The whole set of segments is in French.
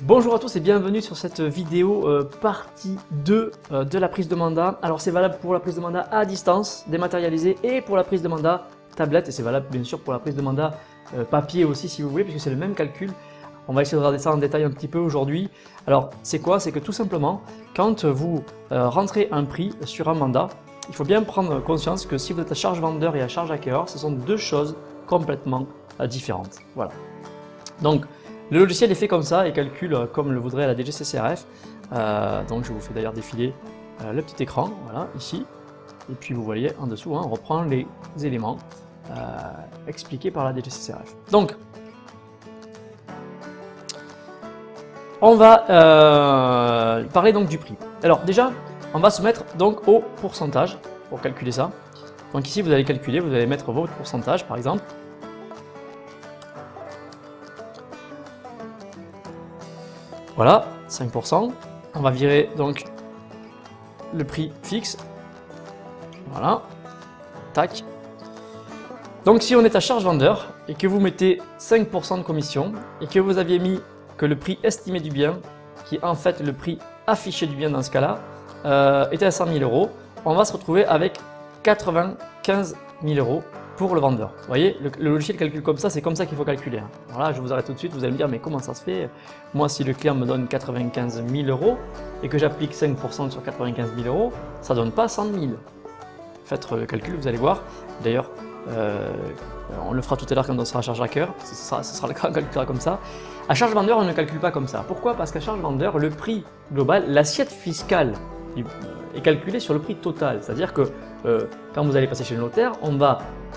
Bonjour à tous et bienvenue sur cette vidéo partie 2 de la prise de mandat. Alors c'est valable pour la prise de mandat à distance, dématérialisée, et pour la prise de mandat tablette, et c'est valable bien sûr pour la prise de mandat papier aussi si vous voulez, puisque c'est le même calcul. On va essayer de regarder ça en détail un petit peu aujourd'hui. Alors c'est quoi? C'est que tout simplement, quand vous rentrez un prix sur un mandat, il faut bien prendre conscience que si vous êtes à charge vendeur et à charge acquéreur, ce sont deux choses complètement différentes. Voilà. Donc, le logiciel est fait comme ça et calcule comme le voudrait la DGCCRF. Donc je vous fais d'ailleurs défiler le petit écran, voilà, ici. Et puis vous voyez en dessous, hein, on reprend les éléments expliqués par la DGCCRF. Donc, on va parler donc du prix. Alors déjà, on va se mettre donc au pourcentage pour calculer ça. Donc ici vous allez calculer, vous allez mettre votre pourcentage par exemple. Voilà, 5%. On va virer donc le prix fixe. Voilà. Tac. Donc si on est à charge vendeur et que vous mettez 5% de commission et que vous aviez mis que le prix estimé du bien, qui est en fait le prix affiché du bien dans ce cas-là, était à 100 000 €, on va se retrouver avec 95 000 € pour le vendeur. Vous voyez, le logiciel calcule comme ça, c'est comme ça qu'il faut calculer. Voilà, je vous arrête tout de suite, vous allez me dire, mais comment ça se fait? Moi, si le client me donne 95 000 € et que j'applique 5% sur 95 000 €, ça ne donne pas 100 000. Faites le calcul, vous allez voir. D'ailleurs, on le fera tout à l'heure quand on sera à charge acquéreur, ce sera le cas, on calculera comme ça. À charge vendeur, on ne calcule pas comme ça. Pourquoi? Parce qu'à charge vendeur, le prix global, l'assiette fiscale est calculée sur le prix total. C'est-à-dire que quand vous allez passer chez le notaire,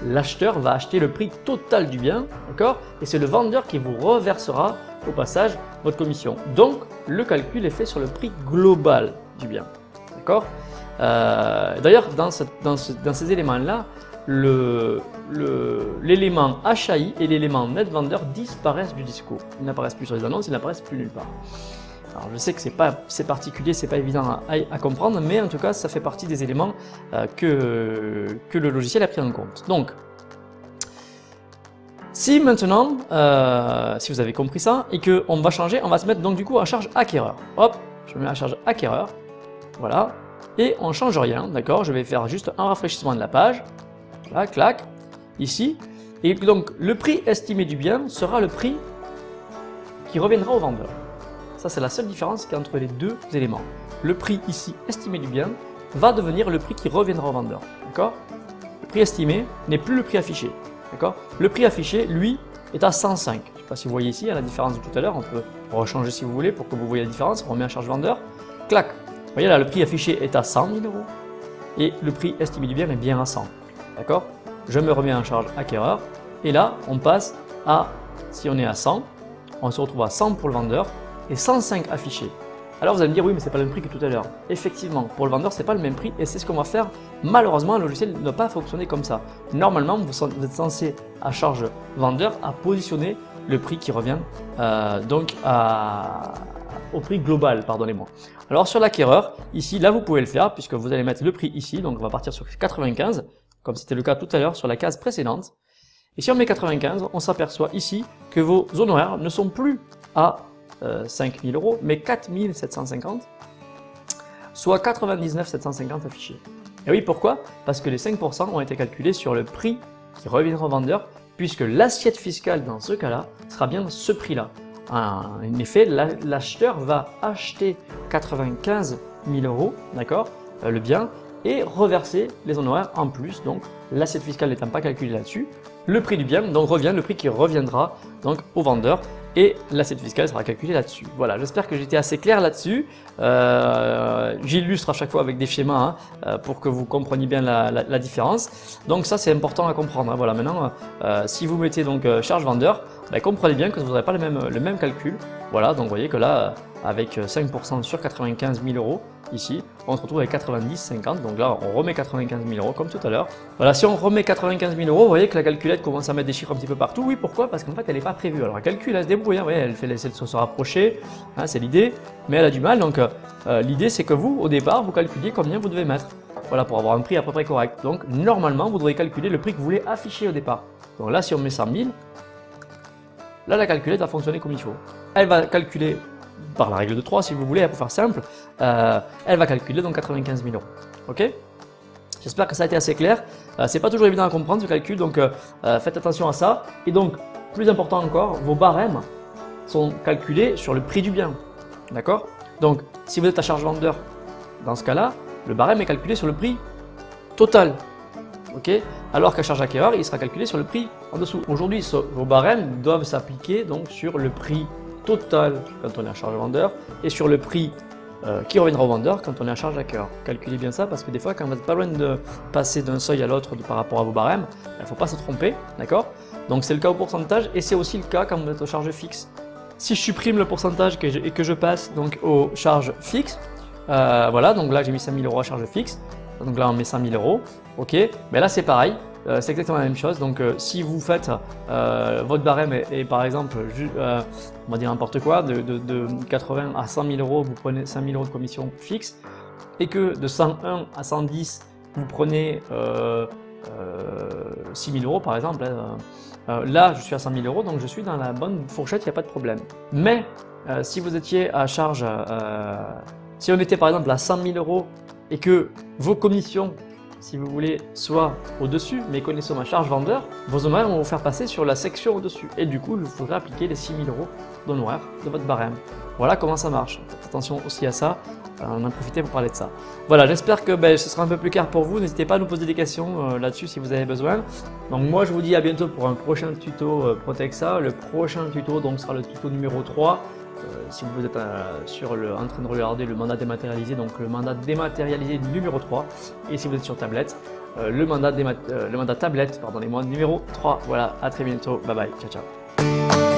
l'acheteur va acheter le prix total du bien, d'accord? Et c'est le vendeur qui vous reversera au passage votre commission. Donc, le calcul est fait sur le prix global du bien, d'accord? D'ailleurs, dans ces éléments-là, l'élément HAI et l'élément net vendeur disparaissent du discours. Ils n'apparaissent plus sur les annonces, ils n'apparaissent plus nulle part. Alors je sais que c'est particulier, c'est pas évident à comprendre, mais en tout cas ça fait partie des éléments que le logiciel a pris en compte. Donc, si maintenant, si vous avez compris ça, et qu'on va changer, on va se mettre donc du coup à charge acquéreur. Hop, je me mets à charge acquéreur, voilà, et on ne change rien, d'accord? Je vais faire juste un rafraîchissement de la page, là, clac, ici, et donc le prix estimé du bien sera le prix qui reviendra au vendeur. Ça, c'est la seule différence qu'il y a entre les deux éléments. Le prix ici estimé du bien va devenir le prix qui reviendra au vendeur. D'accord? Le prix estimé n'est plus le prix affiché. D'accord? Le prix affiché, lui, est à 105. Je ne sais pas si vous voyez ici, à la différence de tout à l'heure, on peut rechanger si vous voulez pour que vous voyez la différence. On remet à charge vendeur. Clac! Vous voyez là, le prix affiché est à 100 000 € et le prix estimé du bien est bien à 100. D'accord? Je me remets en charge acquéreur et là, on passe à, si on est à 100, on se retrouve à 100 pour le vendeur et 105 affichés. Alors vous allez me dire, oui, mais c'est pas le même prix que tout à l'heure. Effectivement, pour le vendeur, c'est pas le même prix et c'est ce qu'on va faire. Malheureusement, le logiciel ne va pas fonctionner comme ça. Normalement, vous êtes censé, à charge vendeur, à positionner le prix qui revient donc au prix global, pardonnez-moi. Alors sur l'acquéreur, ici, là, vous pouvez le faire puisque vous allez mettre le prix ici. Donc on va partir sur 95, comme c'était le cas tout à l'heure sur la case précédente. Et si on met 95, on s'aperçoit ici que vos honoraires ne sont plus à 5 000 €, mais 4 750, soit 99 750 affichés. Et oui, pourquoi? Parce que les 5% ont été calculés sur le prix qui reviendra au vendeur, puisque l'assiette fiscale dans ce cas-là sera bien ce prix-là. En effet, l'acheteur va acheter 95 000 €, d'accord, le bien, et reverser les honoraires en plus, donc l'assiette fiscale n'étant pas calculée là-dessus, le prix du bien donc revient, le prix qui reviendra donc au vendeur, et l'assiette fiscale sera calculée là-dessus. Voilà, j'espère que j'étais assez clair là-dessus. J'illustre à chaque fois avec des schémas pour que vous compreniez bien la différence. Donc ça, c'est important à comprendre. Voilà, maintenant, si vous mettez donc charge vendeur, comprenez bien que vous n'aurez pas le même calcul. Voilà, donc vous voyez que là, avec 5% sur 95 000 € ici, on se retrouve avec 90,50. Donc là, on remet 95 000 € comme tout à l'heure. Voilà, si on remet 95 000 €, vous voyez que la calculette commence à mettre des chiffres un petit peu partout. Oui, pourquoi? Parce qu'en fait, elle n'est pas prévue. Alors, elle calcule, elle se débrouille. Hein, vous voyez, elle essaie de se rapprocher. Hein, c'est l'idée. Mais elle a du mal. Donc, l'idée, c'est que vous, au départ, vous calculiez combien vous devez mettre. Voilà, pour avoir un prix à peu près correct. Donc, normalement, vous devrez calculer le prix que vous voulez afficher au départ. Donc là, si on met 100 000, là, la calculette va fonctionner comme il faut. Elle va calculer par la règle de 3 si vous voulez, pour faire simple, elle va calculer donc 95 000 euros. Ok? J'espère que ça a été assez clair. C'est pas toujours évident à comprendre ce calcul, donc faites attention à ça. Et donc, plus important encore, vos barèmes sont calculés sur le prix du bien. D'accord? Donc, si vous êtes à charge vendeur, dans ce cas-là, le barème est calculé sur le prix total. Ok? Alors qu'à charge acquéreur, il sera calculé sur le prix en dessous. Aujourd'hui, vos barèmes doivent s'appliquer donc sur le prix total quand on est à charge vendeur et sur le prix qui reviendra au vendeur quand on est à charge acquéreur. Calculez bien ça parce que des fois, quand vous n'êtes pas loin de passer d'un seuil à l'autre par rapport à vos barèmes, il ne faut pas se tromper. D'accord? Donc, c'est le cas au pourcentage et c'est aussi le cas quand vous êtes aux charges fixes. Si je supprime le pourcentage et que je passe donc aux charges fixes, voilà, donc là j'ai mis 5 000 euros à charge fixe, donc là on met 5 000 euros, ok, mais là c'est pareil, c'est exactement la même chose, donc si vous faites votre barème est par exemple, on va dire n'importe quoi, de 80 à 100 000 euros, vous prenez 5 000 euros de commission fixe, et que de 101 à 110, vous prenez 6 000 euros par exemple, là je suis à 100 000 euros, donc je suis dans la bonne fourchette, il n'y a pas de problème. Mais si vous étiez à charge, si on était par exemple à 100 000 euros et que vos commissions, si vous voulez, soient au-dessus, mais connaissant ma charge vendeur, vos honoraires vont vous faire passer sur la section au-dessus. Et du coup, il vous faudra appliquer les 6 000 euros d'honoraires de votre barème. Voilà comment ça marche. Faites attention aussi à ça. On en profite pour parler de ça. Voilà, j'espère que ce sera un peu plus clair pour vous. N'hésitez pas à nous poser des questions là-dessus si vous avez besoin. Donc moi, je vous dis à bientôt pour un prochain tuto Protexa. Le prochain tuto donc sera le tuto numéro 3. Si vous êtes en train de regarder le mandat dématérialisé, donc le mandat dématérialisé numéro 3. Et si vous êtes sur tablette, le mandat tablette, pardonnez-moi, numéro 3. Voilà, à très bientôt. Bye bye, ciao ciao.